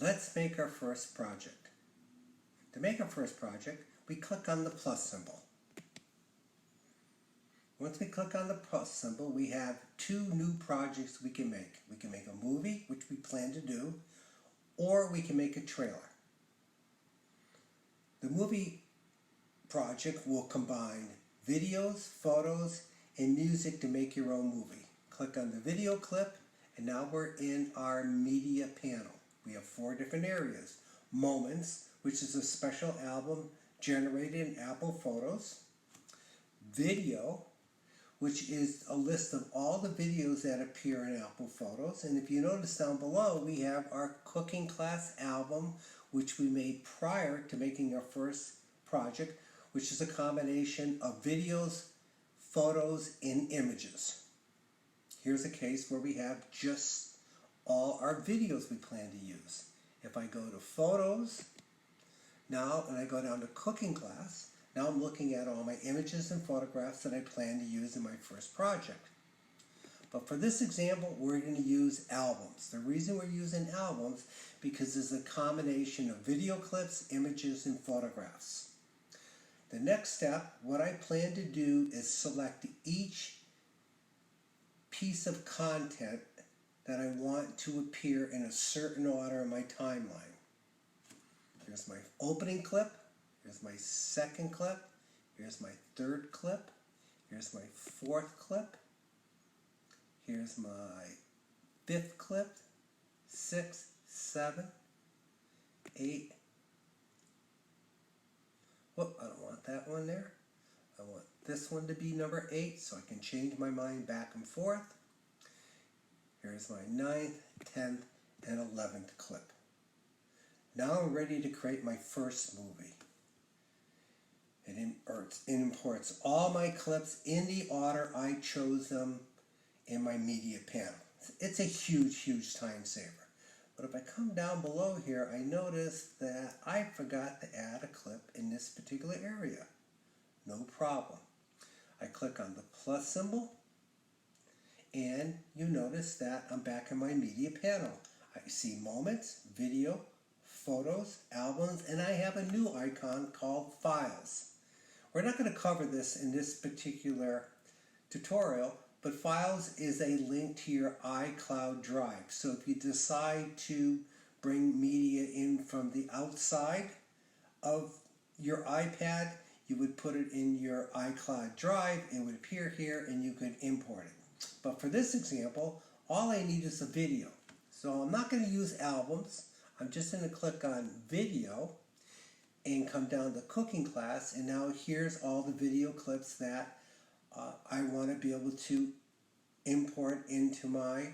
Let's make our first project. To make our first project, we click on the plus symbol. Once we click on the plus symbol, we have two new projects we can make. We can make a movie, which we plan to do, or we can make a trailer. The movie project will combine videos, photos, and music to make your own movie. Click on the video clip, and now we're in our media panel. We have 4 different areas. Moments, which is a special album generated in Apple Photos. Video, which is a list of all the videos that appear in Apple Photos. And if you notice down below, we have our cooking class album, which we made prior to making our first project, which is a combination of videos, photos, and images. Here's a case where we have just all our videos we plan to use. If I go to Photos, now, and I go down to Cooking Class, now I'm looking at all my images and photographs that I plan to use in my first project. But for this example, we're going to use albums. The reason we're using albums because it's a combination of video clips, images, and photographs. The next step, what I plan to do is select each piece of content that I want to appear in a certain order in my timeline. Here's my opening clip. Here's my second clip. Here's my third clip. Here's my fourth clip. Here's my fifth clip. 6, 7, 8. Whoop, I don't want that one there. I want this one to be number 8 so I can change my mind back and forth. Here's my 9th, 10th, and 11th clip. Now I'm ready to create my first movie. It imports all my clips in the order I chose them in my media panel. It's a huge time saver. But if I come down below here, I notice that I forgot to add a clip in this particular area. No problem. I click on the plus symbol, and you notice that I'm back in my media panel. I see moments, video, photos, albums, and I have a new icon called Files. We're not going to cover this in this particular tutorial, but Files is a link to your iCloud drive. So if you decide to bring media in from the outside of your iPad, you would put it in your iCloud drive, it would appear here, and you could import it. But for this example, all I need is a video. So I'm not going to use albums. I'm just going to click on Video and come down to Cooking Class, and now here's all the video clips that I want to be able to import into my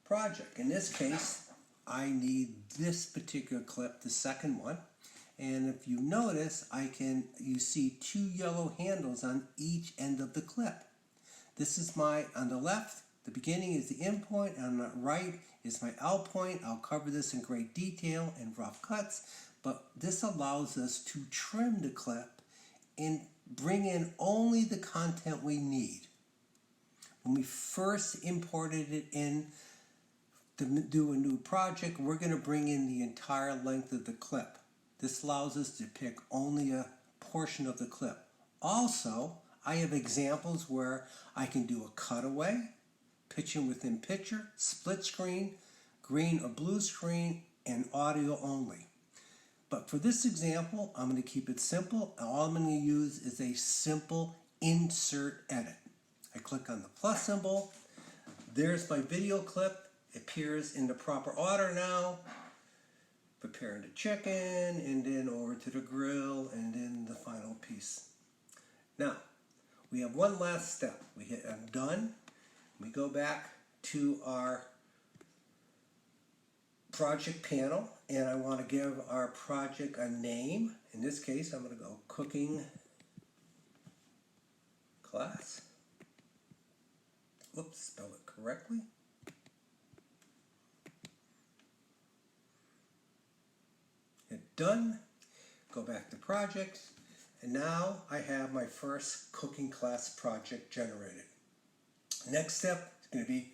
project. In this case, I need this particular clip, the second one, and if you notice, you see 2 yellow handles on each end of the clip. This is on the left, the beginning is the in point, and on the right is my out point. I'll cover this in great detail in rough cuts, but this allows us to trim the clip and bring in only the content we need. When we first imported it in to do a new project, we're going to bring in the entire length of the clip. This allows us to pick only a portion of the clip. Also, I have examples where I can do a cutaway, picture within picture, split screen, green or blue screen, and audio only. But for this example, I'm going to keep it simple. All I'm going to use is a simple insert edit. I click on the plus symbol. There's my video clip. It appears in the proper order now. Preparing the chicken, and then over to the grill, and then the final piece. Now, we have one last step. We hit done. We go back to our project panel, and I want to give our project a name. In this case, I'm going to go Cooking Class. Oops, spell it correctly. Hit done. Go back to projects, and now I have my first cooking class project generated. Next step is going to be